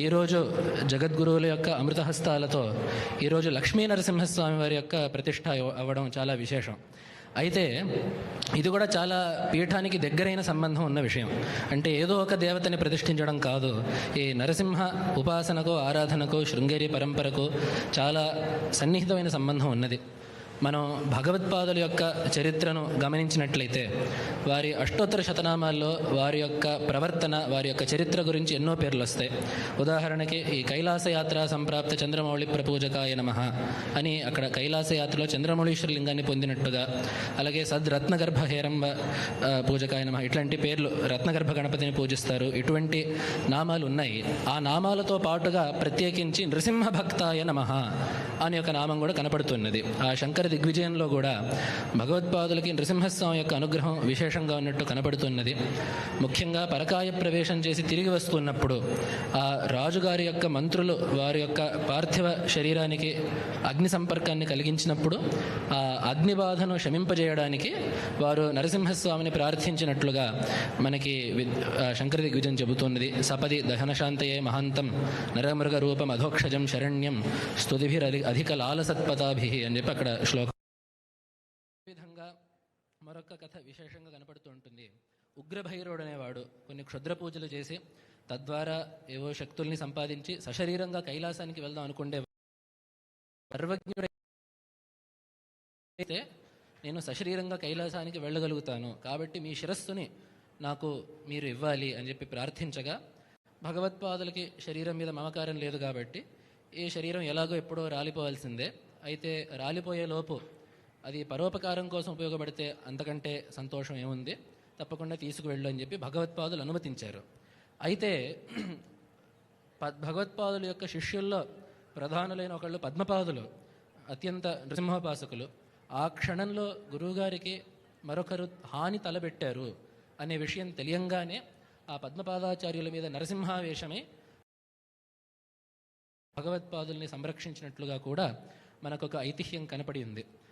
ఈరోజు జగద్గురువుల యొక్క అమృతహస్తాలతో ఈరోజు లక్ష్మీ నరసింహస్వామి వారి యొక్క ప్రతిష్ట అవ్వడం చాలా విశేషం. అయితే ఇది కూడా చాలా పీఠానికి దగ్గరైన సంబంధం ఉన్న విషయం. అంటే ఏదో ఒక దేవతని ప్రతిష్ఠించడం కాదు, ఈ నరసింహ ఉపాసనకు, ఆరాధనకు, శృంగేరి పరంపరకు చాలా సన్నిహితమైన సంబంధం ఉన్నది. మనం భగవత్పాదుల యొక్క చరిత్రను గమనించినట్లయితే వారి అష్టోత్తర శతనామాల్లో వారి యొక్క ప్రవర్తన, వారి యొక్క చరిత్ర గురించి ఎన్నో పేర్లు వస్తాయి. ఉదాహరణకి ఈ కైలాసయాత్ర సంప్రాప్త చంద్రమౌళి ప్రపూజకాయ నమః అని అక్కడ కైలాసయాత్రలో చంద్రమౌళీశ్వర లింగాన్ని పొందినట్టుగా, అలాగే సద్రత్నగర్భ హేరంబ పూజకాయ నమః ఇట్లాంటి పేర్లు, రత్నగర్భ గణపతిని పూజిస్తారు. ఇటువంటి నామాలు ఉన్నాయి. ఆ నామాలతో పాటుగా ప్రత్యేకించి నృసింహ భక్తాయ నమః అని ఒక నామం కూడా కనపడుతున్నది. ఆ శంకర దిగ్విజయంలో కూడా భగవత్పాదులకి నృసింహస్వామి యొక్క అనుగ్రహం విశేషంగా ఉన్నట్టు కనపడుతున్నది. ముఖ్యంగా పరకాయ ప్రవేశం చేసి తిరిగి వస్తున్నప్పుడు ఆ రాజుగారి యొక్క మంత్రులు వారి యొక్క పార్థివ శరీరానికి అగ్ని సంపర్కాన్ని కలిగించినప్పుడు ఆ అగ్ని బాధను శమింపజేయడానికి వారు నరసింహస్వామిని ప్రార్థించినట్లుగా మనకి శంకర దిగ్విజయం చెబుతున్నది. సపది దహనశాంతయే మహాంతం నరమృగ రూపం అధోక్షజం శరణ్యం స్తుతిభిర్ అధిక లాలసత్పతాభి అని చెప్పి అక్కడ శ్లోకం. విధంగా మరొక కథ విశేషంగా కనపడుతూ ఉంటుంది. ఉగ్రభైరవుడు అనేవాడు కొన్ని క్షుద్ర పూజలు చేసి తద్వారా ఏవో శక్తుల్ని సంపాదించి సశరీరంగా కైలాసానికి వెళ్దాం అనుకుంటే, సర్వజ్ఞుడైతే నేను సశరీరంగా కైలాసానికి వెళ్ళగలుగుతాను, కాబట్టి మీ శిరస్సుని నాకు మీరు ఇవ్వాలి అని చెప్పి ప్రార్థించగా, భగవత్పాదులకి శరీరం మీద మమకారం లేదు కాబట్టి ఈ శరీరం ఎలాగో ఎప్పుడో రాలిపోవాల్సిందే, అయితే రాలిపోయే లోపు అది పరోపకారం కోసం ఉపయోగపడితే అంతకంటే సంతోషం ఏముంది, తప్పకుండా తీసుకువెళ్ళు అని చెప్పి భగవత్పాదులు అనుమతించారు. అయితే భగవత్పాదుల యొక్క శిష్యుల్లో ప్రధానులైన ఒకళ్ళు పద్మపాదులు, అత్యంత నృసింహోపాసకులు. ఆ క్షణంలో గురువుగారికి మరొకరు హాని తలబెట్టారు అనే విషయం తెలియంగానే ఆ పద్మపాదాచార్యుల మీద నరసింహావేశమై భగవత్పాదుల్ని సంరక్షించినట్లుగా కూడా మనకొక ఐతిహ్యం కనపడి ఉంది.